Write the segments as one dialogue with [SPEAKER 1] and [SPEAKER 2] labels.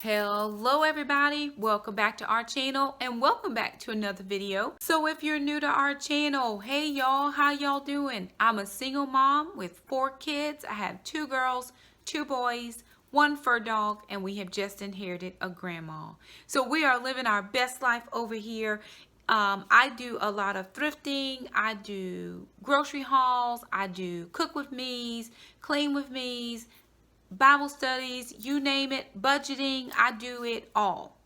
[SPEAKER 1] Hello everybody, welcome back to our channel and welcome back to another video. So if you're new to our channel, hey y'all, how y'all doing? I'm a single mom with 4 kids. I have 2 girls, 2 boys, 1 fur dog, and we have just inherited a grandma. So we are living our best life over here. I do a lot of thrifting, I do grocery hauls, I do cook with me's, clean with me's, Bible studies, you name it, budgeting, I do it all.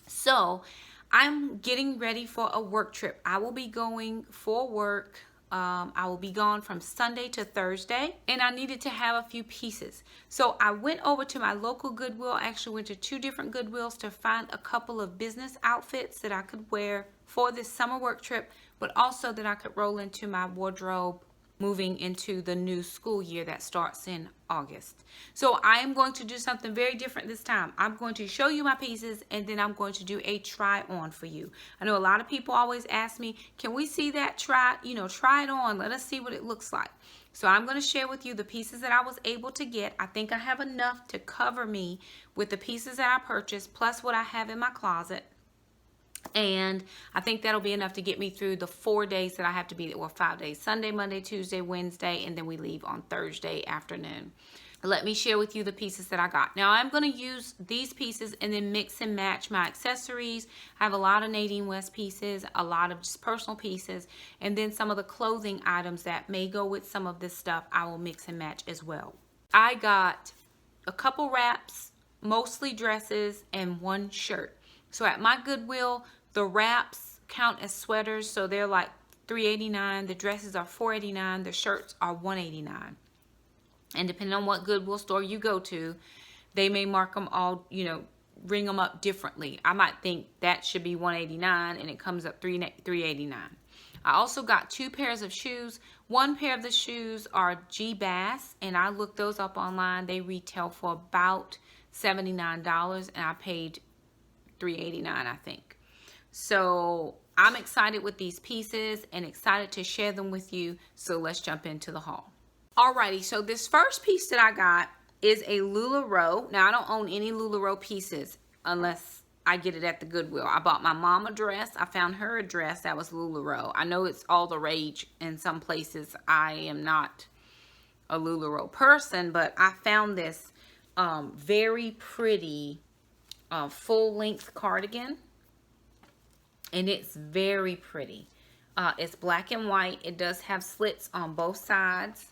[SPEAKER 1] So I'm getting ready for a work trip. I will be going for work. I will be gone from Sunday to Thursday, and I needed to have a few pieces. So I went over to my local Goodwill. I actually went to 2 different Goodwills to find a couple of business outfits that I could wear for this summer work trip, but also that I could roll into my wardrobe moving into the new school year that starts in August. So I am going to do something very different this time. I'm going to show you my pieces and then I'm going to do a try on for you. I know a lot of people always ask me, can we see that try it on, let us see what it looks like. So I'm going to share with you the pieces that I was able to get. I think I have enough to cover me with the pieces that I purchased plus what I have in my closet. And I think that'll be enough to get me through the 4 days that I have to be there. Well, 5 days, Sunday, Monday, Tuesday, Wednesday, and then we leave on Thursday afternoon. Let me share with you the pieces that I got. Now I'm going to use these pieces and then mix and match my accessories. I have a lot of Nadine West pieces, a lot of just personal pieces, and then some of the clothing items that may go with some of this stuff I will mix and match as well. I got a couple wraps, mostly dresses, and 1 shirt. So at my Goodwill, the wraps count as sweaters, so they're like $3.89. The dresses are $4.89. The shirts are $1.89. And depending on what Goodwill store you go to, they may mark them all, ring them up differently. I might think that should be $1.89 and it comes up $3.89. I also got 2 pairs of shoes. 1 pair of the shoes are G Bass, and I looked those up online. They retail for about $79, and I paid $3.89, I think. So I'm excited with these pieces and excited to share them with you. So let's jump into the haul. Alrighty, so this first piece that I got is a LuLaRoe. Now I don't own any LuLaRoe pieces unless I get it at the Goodwill. I bought my mom a dress. I found her a dress that was LuLaRoe. I know it's all the rage in some places. I am not a LuLaRoe person, but I found this very pretty full-length cardigan, and it's very pretty. It's black and white. It does have slits on both sides,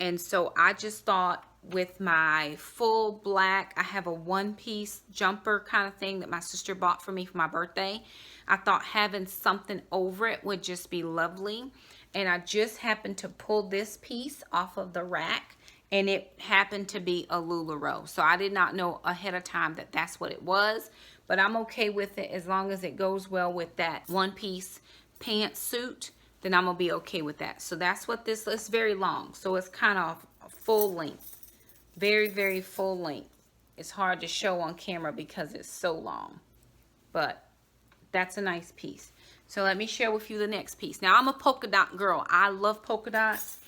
[SPEAKER 1] and so I just thought with my full black, I have a 1-piece jumper kind of thing that my sister bought for me for my birthday. I thought having something over it would just be lovely, and I just happened to pull this piece off of the rack, and it happened to be a LuLaRoe. So I did not know ahead of time that that's what it was, but I'm okay with it as long as it goes well with that 1-piece pantsuit, then I'm gonna be okay with that. So that's what this is. It's very long, so it's kind of full length, very, very full length. It's hard to show on camera because it's so long, but that's a nice piece. So let me share with you the next piece. Now I'm a polka dot girl. I love polka dots.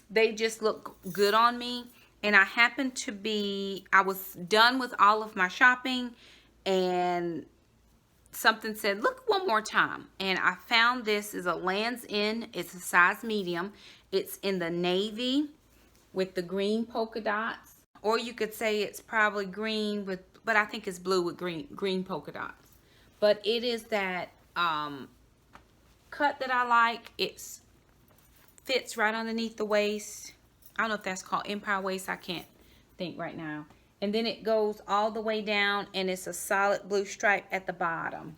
[SPEAKER 1] They just look good on me, and I happened to be, I was done with all of my shopping, and something said, look one more time, and I found this is a Land's End. It's a size medium. It's in the navy with the green polka dots, or you could say it's probably green with, but I think it's blue with green polka dots. But it is that cut that I like. It's fits right underneath the waist. I don't know if that's called empire waist. I can't think right now. And then it goes all the way down, and it's a solid blue stripe at the bottom.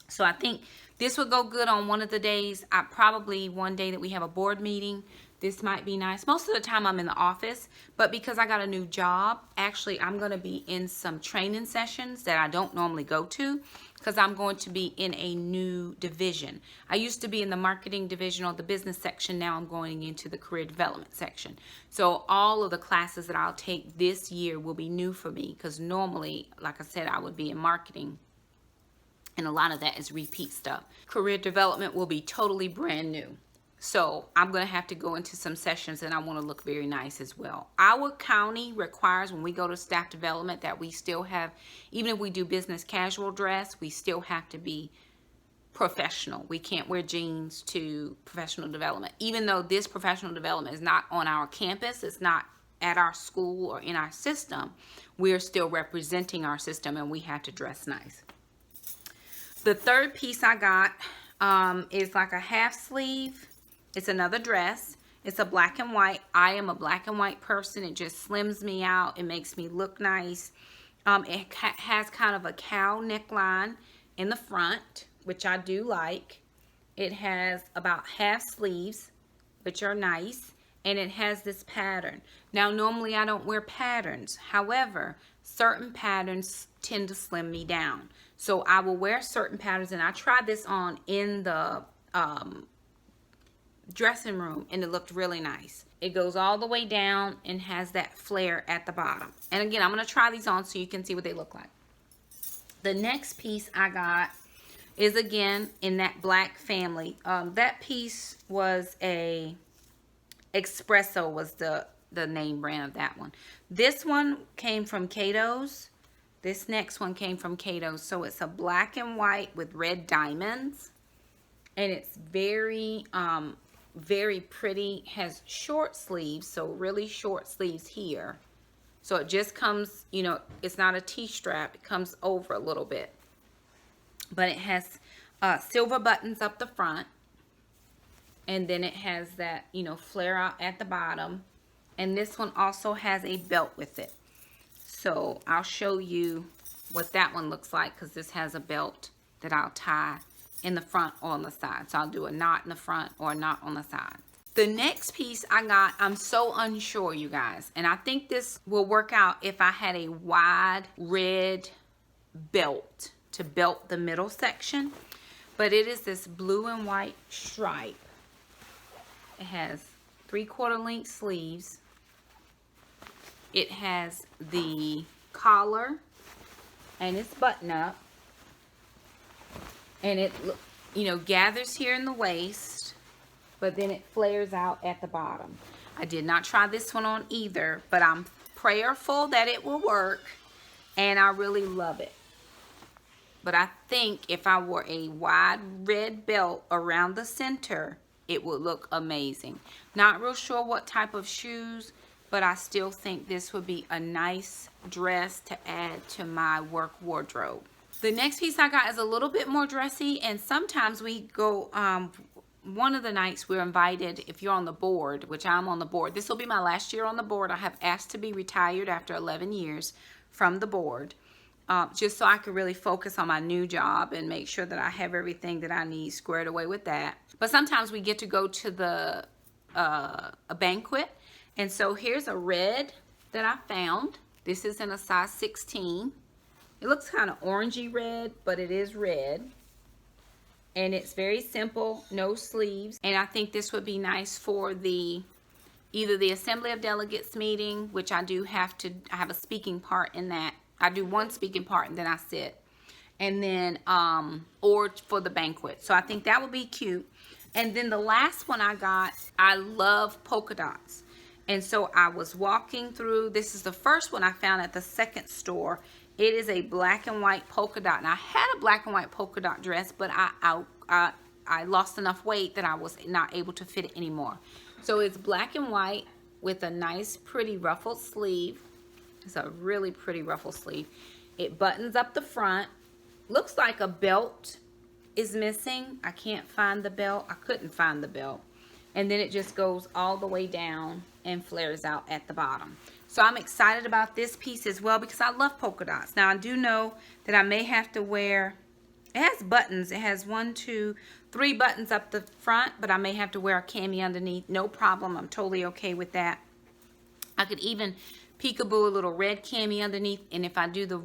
[SPEAKER 1] So I think this would go good on one of the days. Probably one day that we have a board meeting, this might be nice. Most of the time I'm in the office, but because I got a new job, actually I'm going to be in some training sessions that I don't normally go to, because I'm going to be in a new division. I used to be in the marketing division or the business section. Now I'm going into the career development section. So all of the classes that I'll take this year will be new for me, because normally, like I said, I would be in marketing, and a lot of that is repeat stuff. Career development will be totally brand new. So I'm going to have to go into some sessions and I want to look very nice as well. Our county requires when we go to staff development that we still have, even if we do business casual dress, we still have to be professional. We can't wear jeans to professional development. Even though this professional development is not on our campus, it's not at our school or in our system, we're still representing our system and we have to dress nice. The third piece I got is like a half sleeve. It's another dress. It's a black and white. I am a black and white person. It just slims me out. It makes me look nice. It has kind of a cow neckline in the front, which I do like. It has about half sleeves, which are nice. And it has this pattern. Now, normally I don't wear patterns. However, certain patterns tend to slim me down. So I will wear certain patterns, and I tried this on in the dressing room and it looked really nice. It goes all the way down and has that flare at the bottom. And again, I'm going to try these on so you can see what they look like. The next piece I got is again in that black family. That piece was a XOXO was the name brand of that one. This one came from Cato's. This next one came from Cato's. So it's a black and white with red diamonds. And it's very very pretty. Has short sleeves, so really short sleeves here. So it just comes, you know, it's not a T-strap. It comes over a little bit. But it has silver buttons up the front. And then it has that, you know, flare out at the bottom. And this one also has a belt with it. So I'll show you what that one looks like, because this has a belt that I'll tie in the front or on the side. So I'll do a knot in the front or a knot on the side. The next piece I got, I'm so unsure, you guys. And I think this will work out if I had a wide red belt to belt the middle section. But it is this blue and white stripe. It has 3/4 length sleeves. It has the collar and it's button up. And it, you know, gathers here in the waist, but then it flares out at the bottom. I did not try this one on either, but I'm prayerful that it will work, and I really love it. But I think if I wore a wide red belt around the center, it would look amazing. Not real sure what type of shoes, but I still think this would be a nice dress to add to my work wardrobe. The next piece I got is a little bit more dressy, and sometimes we go, one of the nights we're invited, if you're on the board, which I'm on the board. This will be my last year on the board. I have asked to be retired after 11 years from the board, just so I could really focus on my new job and make sure that I have everything that I need squared away with that. But sometimes we get to go to the a banquet, and so here's a red that I found. This is in a size 16. It looks kind of orangey red, but it is red. And it's very simple, no sleeves. And I think this would be nice for the either the Assembly of Delegates meeting, which I have a speaking part in that. I do one speaking part and then I sit. And then, or for the banquet. So I think that would be cute. And then the last one I got, I love polka dots. And so I was walking through, this is the first one I found at the second store. It is a black and white polka dot. And I had a black and white polka dot dress, but I lost enough weight that I was not able to fit it anymore. So it's black and white with a nice, pretty ruffled sleeve. It's a really pretty ruffled sleeve. It buttons up the front. Looks like a belt is missing. I can't find the belt. I couldn't find the belt. And then it just goes all the way down and flares out at the bottom. So I'm excited about this piece as well because I love polka dots. Now I do know that I may have to wear, it has buttons. It has 1, 2, 3 buttons up the front, but I may have to wear a cami underneath. No problem. I'm totally okay with that. I could even peekaboo a little red cami underneath, and if I do the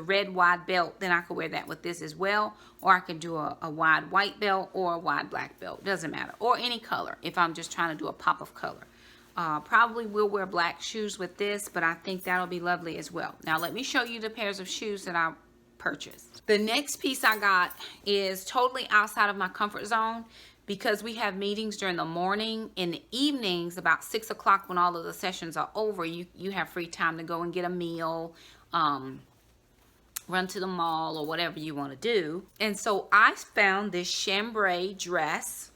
[SPEAKER 1] red wide belt, then I could wear that with this as well, or I could do a wide white belt or a wide black belt. Doesn't matter, or any color if I'm just trying to do a pop of color. Probably will wear black shoes with this, but I think that'll be lovely as well. Now let me show you the pairs of shoes that I purchased. The next piece I got is totally outside of my comfort zone because we have meetings during the morning. In the evenings, about 6 o'clock, when all of the sessions are over, you have free time to go and get a meal, run to the mall, or whatever you want to do. And so I found this chambray dress,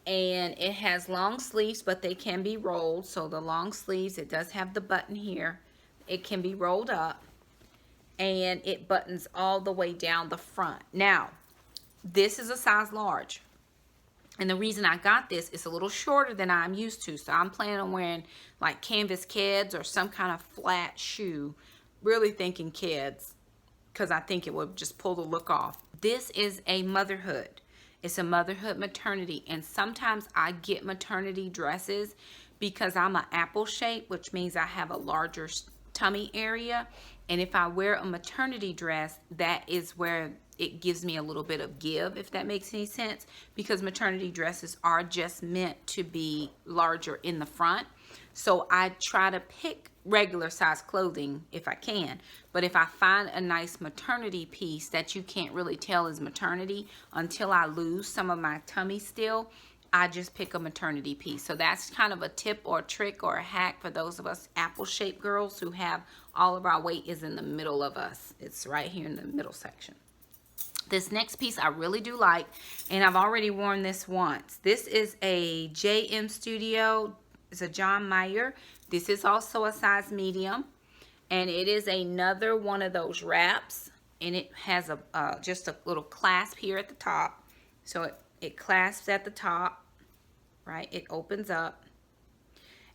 [SPEAKER 1] and it has long sleeves, but they can be rolled. So the long sleeves, it does have the button here. It can be rolled up, and it buttons all the way down the front. Now, this is a size large, and the reason I got this is a little shorter than I'm used to. So I'm planning on wearing like canvas kids or some kind of flat shoe. Really thinking kids, because I think it would just pull the look off. This is a motherhood. It's a motherhood maternity, and sometimes I get maternity dresses because I'm an apple shape, which means I have a larger tummy area. And if I wear a maternity dress, that is where it gives me a little bit of give, if that makes any sense, because maternity dresses are just meant to be larger in the front. So I try to pick regular size clothing if I can, but if I find a nice maternity piece that you can't really tell is maternity until I lose some of my tummy still, I just pick a maternity piece. So that's kind of a tip or a trick or a hack for those of us apple-shaped girls who have all of our weight is in the middle of us. It's right here in the middle section. This next piece I really do like, and I've already worn this once. This is a JM Studio. It's a John Mayer. This is also a size medium, and it is another one of those wraps, and it has a just a little clasp here at the top. So it clasps at the top, right? It opens up,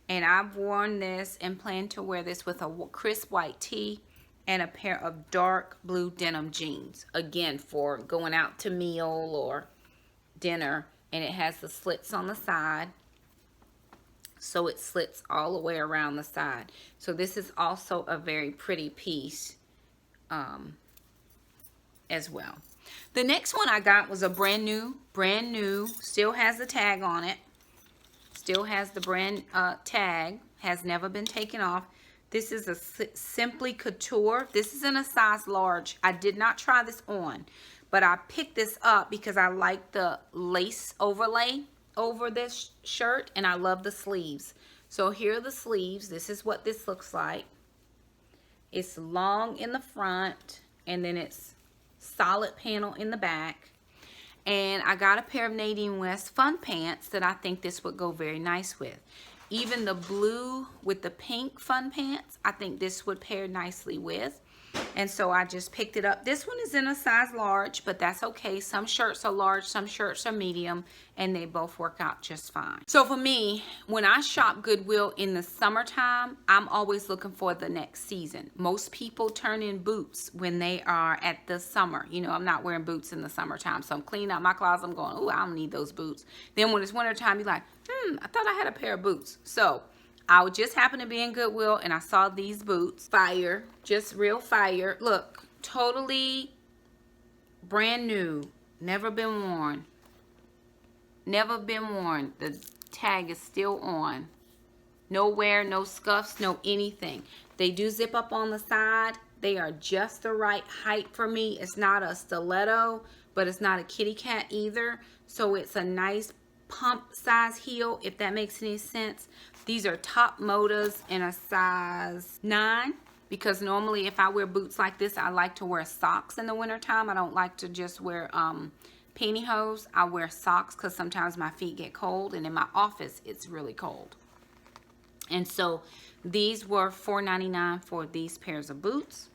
[SPEAKER 1] and I've worn this and plan to wear this with a crisp white tee and a pair of dark blue denim jeans, again for going out to meal or dinner. And it has the slits on the side, so it slits all the way around the side. So this is also a very pretty piece as well. The next one I got was a brand new, still has the tag on it, still has the brand tag, has never been taken off. This is a Simply Couture. This is in a size large. I did not try this on, but I picked this up because I like the lace overlay over this shirt, and I love the sleeves. So here are the sleeves. This is what this looks like. It's long in the front, and then it's solid panel in the back. And I got a pair of Nadine West fun pants that I think this would go very nice with. Even the blue with the pink fun pants, I think this would pair nicely with. And so I just picked it up. This one is in a size large, but that's okay. Some shirts are large, some shirts are medium, and they both work out just fine. So for me, when I shop Goodwill in the summertime, I'm always looking for the next season. Most people turn in boots when they are at the summer. You know, I'm not wearing boots in the summertime, so I'm cleaning out my closet. I'm going, oh, I don't need those boots. Then when it's wintertime, you're like, I thought I had a pair of boots. So I would just happen to be in Goodwill, and I saw these boots. Fire, just real fire. Look, totally brand new, never been worn. Never been worn. The tag is still on. No wear, no scuffs, no anything. They do zip up on the side. They are just the right height for me. It's not a stiletto, but it's not a kitty cat either. So it's a nice pump size heel, if that makes any sense. These are top modas in a size 9, because normally if I wear boots like this, I like to wear socks in the wintertime. I don't like to just wear pantyhose. I wear socks because sometimes my feet get cold, and in my office it's really cold. And so these were $4.99 for these pairs of boots.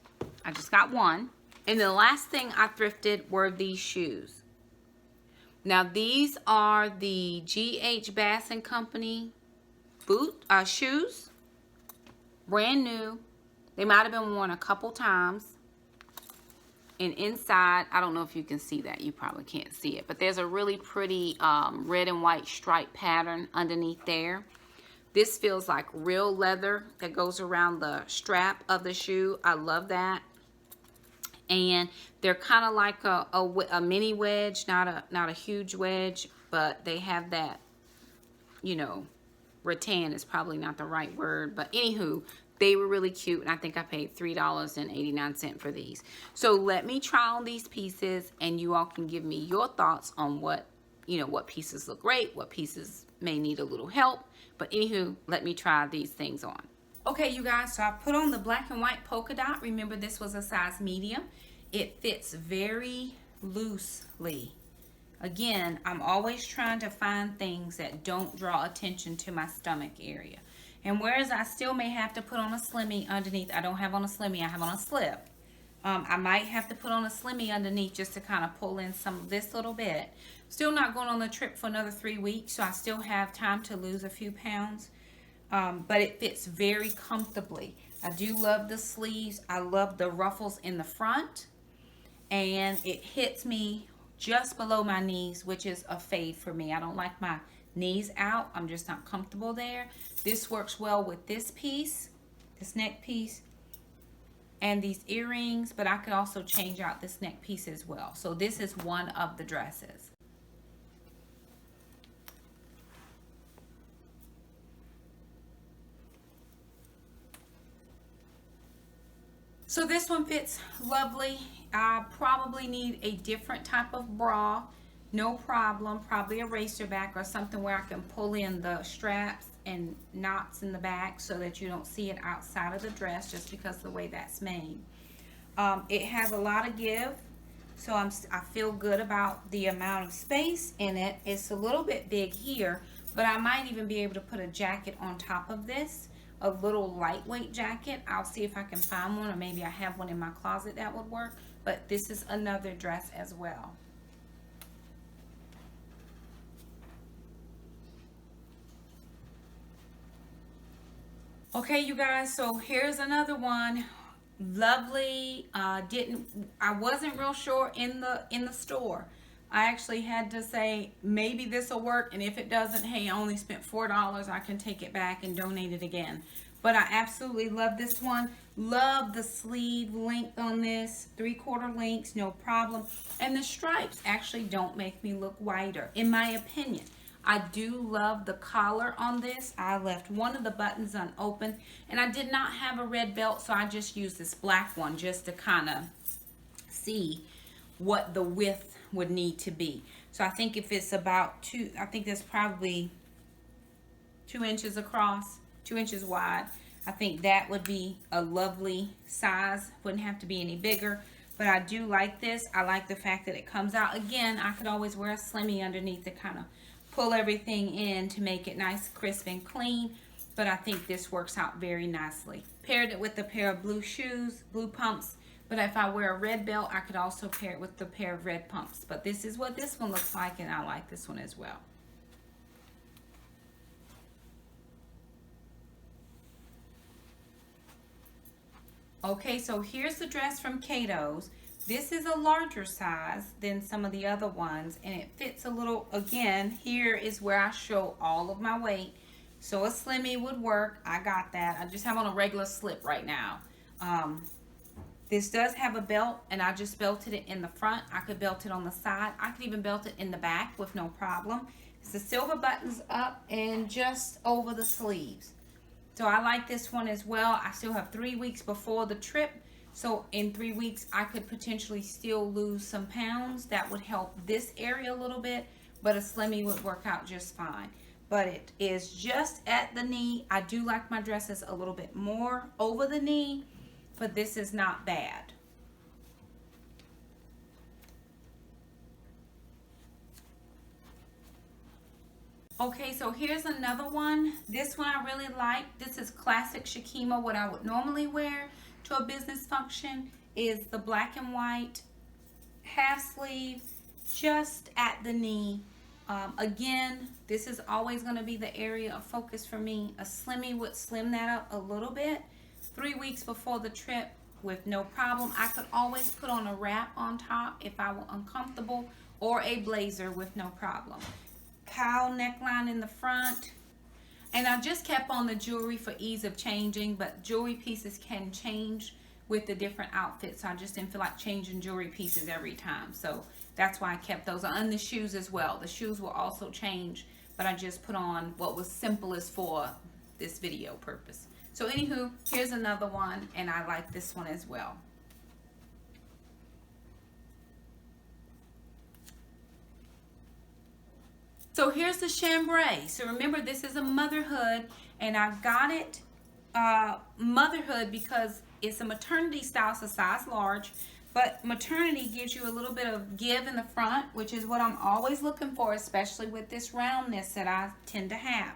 [SPEAKER 1] I just got one. And the last thing I thrifted were these shoes. Now these are the G.H. Bass & Company shoes, brand new. They might have been worn a couple times. And inside, I don't know if you can see that. You probably can't see it, but there's a really pretty red and white stripe pattern underneath there. This feels like real leather that goes around the strap of the shoe. I love that. And they're kind of like a mini wedge, not a huge wedge, but they have that, you know, rattan is probably not the right word, but anywho, they were really cute, and I think I paid $3.89 for these. So let me try on these pieces, and you all can give me your thoughts on what, you know, what pieces look great, what pieces may need a little help. But anywho, let me try these things on. Okay, you guys, so I put on the black and white polka dot. Remember, this was a size medium. It fits very loosely. Again, I'm always trying to find things that don't draw attention to my stomach area. And whereas I still may have to put on a slimmy underneath, I don't have on a slimmy, I have on a slip. I might have to put on a slimmy underneath just to kind of pull in some of this little bit. Still not going on the trip for another 3 weeks, so I still have time to lose a few pounds. But it fits very comfortably. I do love the sleeves. I love the ruffles in the front. And it hits me just below my knees, which is a fade for me. I don't like my knees out. I'm just not comfortable there. This works well with this piece, this neck piece, and these earrings, but I could also change out this neck piece as well. So this is one of the dresses. So this one fits lovely. I probably need a different type of bra. No problem, probably a racer back or something where I can pull in the straps and knots in the back so that you don't see it outside of the dress, just because of the way that's made. It has a lot of give, so I feel good about the amount of space in it. It's a little bit big here, but I might even be able to put a jacket on top of this, a little lightweight jacket. I'll see if I can find one, or maybe I have one in my closet that would work, but this is another dress as well. Okay, you guys, so here's another one. Lovely. I wasn't real sure in the store. I actually had to say maybe this will work, and if it doesn't, hey, I only spent $4. I can take it back and donate it again. But I absolutely love this one. Love the sleeve length on this, 3/4 lengths, no problem. And the stripes actually don't make me look wider, in my opinion. I do love the collar on this. I left one of the buttons unopened, and I did not have a red belt, so I just used this black one just to kind of see what the width would need to be. So I think if it's about I think that's probably 2 inches across, 2 inches wide. I think that would be a lovely size. Wouldn't have to be any bigger, but I do like this. I like the fact that it comes out. Again, I could always wear a slimmy underneath to kind of pull everything in to make it nice, crisp, and clean. But I think this works out very nicely. Paired it with a pair of blue shoes, blue pumps. But if I wear a red belt, I could also pair it with the pair of red pumps. But this is what this one looks like, and I like this one as well. Okay, so here's the dress from Cato's. This is a larger size than some of the other ones, and it fits a little. Again, here is where I show all of my weight. So a slimmy would work. I got that. I just have on a regular slip right now. This does have a belt, and I just belted it in the front. I could belt it on the side. I could even belt it in the back with no problem. It's the silver buttons up and just over the sleeves. So I like this one as well. I still have 3 weeks before the trip. So in 3 weeks, I could potentially still lose some pounds. That would help this area a little bit, but a slimmy would work out just fine. But it is just at the knee. I do like my dresses a little bit more over the knee, but this is not bad. Okay, so here's another one. This one I really like. This is classic Shakima. What I would normally wear to a business function is the black and white half sleeve just at the knee. Again, this is always going to be the area of focus for me. A slimmy would slim that up a little bit. 3 weeks before the trip with no problem. I could always put on a wrap on top if I were uncomfortable, or a blazer with no problem. Cowl neckline in the front. And I just kept on the jewelry for ease of changing, but jewelry pieces can change with the different outfits. So I just didn't feel like changing jewelry pieces every time. So that's why I kept those. And the shoes as well. The shoes will also change, but I just put on what was simplest for this video purpose. So anywho, here's another one, and I like this one as well. So here's the chambray. So remember, this is a motherhood, and I got it motherhood because it's a maternity style, so size large. But maternity gives you a little bit of give in the front, which is what I'm always looking for, especially with this roundness that I tend to have.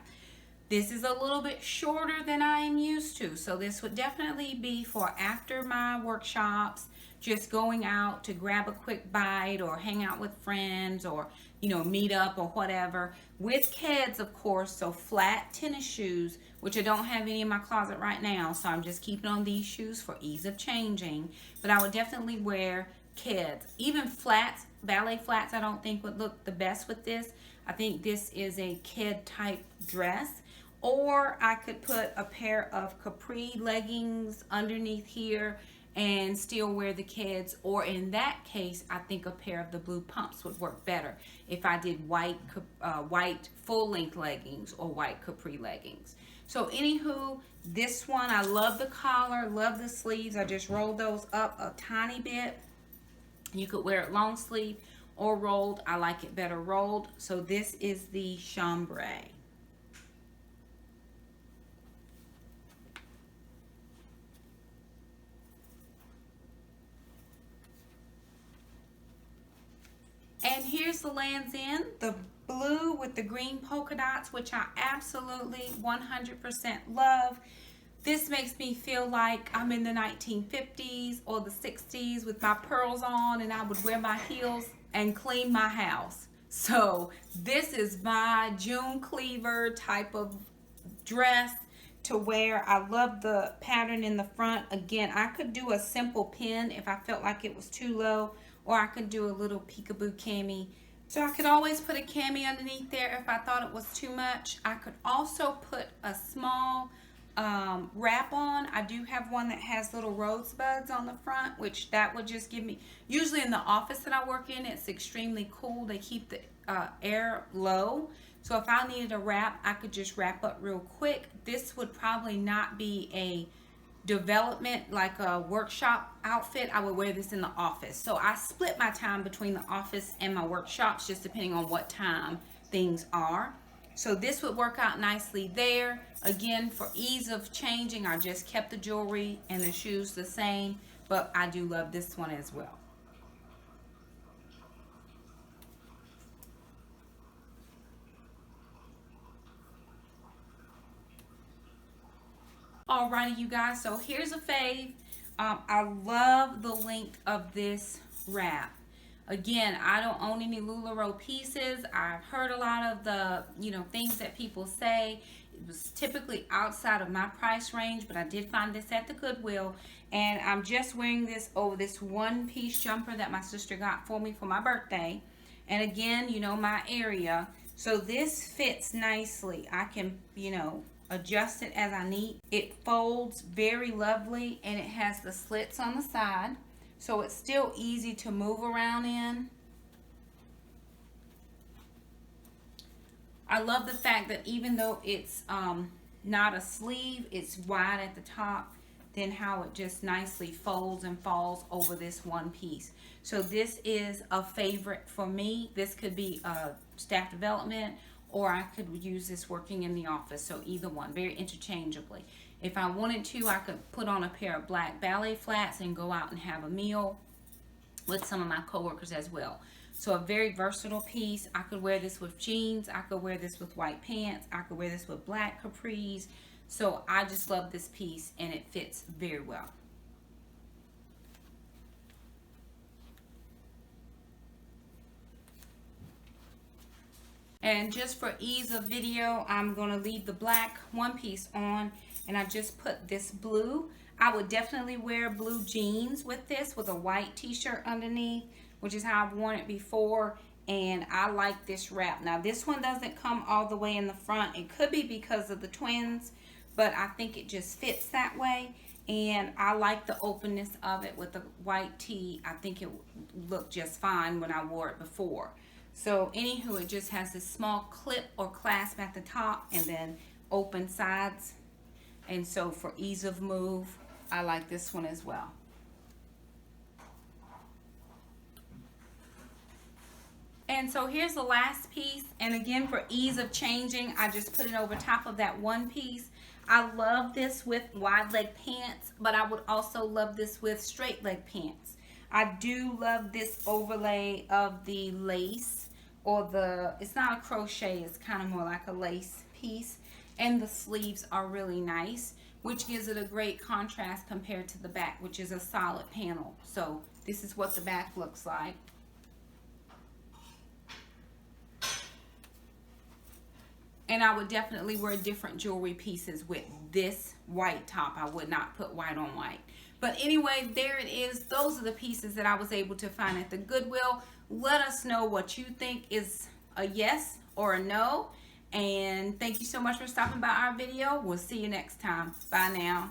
[SPEAKER 1] This is a little bit shorter than I am used to, so this would definitely be for after my workshops, just going out to grab a quick bite or hang out with friends, or meet up or whatever. With kids, of course, so flat tennis shoes, which I don't have any in my closet right now, so I'm just keeping on these shoes for ease of changing. But I would definitely wear kids. Even flats, ballet flats, I don't think would look the best with this. I think this is a kid type dress. Or I could put a pair of capri leggings underneath here and still wear the kids. Or in that case, I think a pair of the blue pumps would work better if I did white full-length leggings or white capri leggings. So anywho, this one, I love the collar, love the sleeves. I just rolled those up a tiny bit. You could wear it long sleeve or rolled. I like it better rolled. So this is the chambray. And here's the Lands' End, the blue with the green polka dots, which I absolutely 100% love. This makes me feel like I'm in the 1950s or the 60s with my pearls on, and I would wear my heels and clean my house. So this is my June Cleaver type of dress to wear. I love the pattern in the front. Again, I could do a simple pin if I felt like it was too low, or I could do a little peekaboo cami. So I could always put a cami underneath there if I thought it was too much. I could also put a small wrap on. I do have one that has little rosebuds on the front, which that would just give me, usually in the office that I work in, it's extremely cool. They keep the air low. So if I needed a wrap, I could just wrap up real quick. This would probably not be a development, like a workshop outfit. I would wear this in the office. So I split my time between the office and my workshops, just depending on what time things are. So this would work out nicely there. Again, for ease of changing, I just kept the jewelry and the shoes the same, but I do love this one as well. Alrighty, you guys, so here's a fave. I love the length of this wrap. Again, I don't own any LuLaRoe pieces. I've heard a lot of the, things that people say. It was typically outside of my price range, but I did find this at the Goodwill. And I'm just wearing this over this one-piece jumper that my sister got for me for my birthday. And again, my area. So this fits nicely. I can, adjust it as I need. It folds very lovely, and it has the slits on the side, so it's still easy to move around in. I love the fact that even though it's not a sleeve, it's wide at the top, then how it just nicely folds and falls over this one piece. So this is a favorite for me. This could be a staff development, or I could use this working in the office, so either one, very interchangeably. If I wanted to, I could put on a pair of black ballet flats and go out and have a meal with some of my coworkers as well. So a very versatile piece. I could wear this with jeans, I could wear this with white pants, I could wear this with black capris. So I just love this piece, and it fits very well. And just for ease of video, I'm going to leave the black one piece on, and I just put this blue. I would definitely wear blue jeans with this, with a white t-shirt underneath, which is how I've worn it before, and I like this wrap. Now this one doesn't come all the way in the front. It could be because of the twins, but I think it just fits that way, and I like the openness of it with the white tee. I think it looked just fine when I wore it before. So anywho, it just has this small clip or clasp at the top and then open sides. And so for ease of move, I like this one as well. And so here's the last piece, and again, for ease of changing, I just put it over top of that one piece. I love this with wide leg pants, but I would also love this with straight leg pants. I do love this overlay of the lace, or it's not a crochet, it's kind of more like a lace piece, and the sleeves are really nice, which gives it a great contrast compared to the back, which is a solid panel. So this is what the back looks like. And I would definitely wear different jewelry pieces with this white top. I would not put white on white. But anyway, there it is. Those are the pieces that I was able to find at the Goodwill. Let us know what you think is a yes or a no. And thank you so much for stopping by our video. We'll see you next time. Bye now.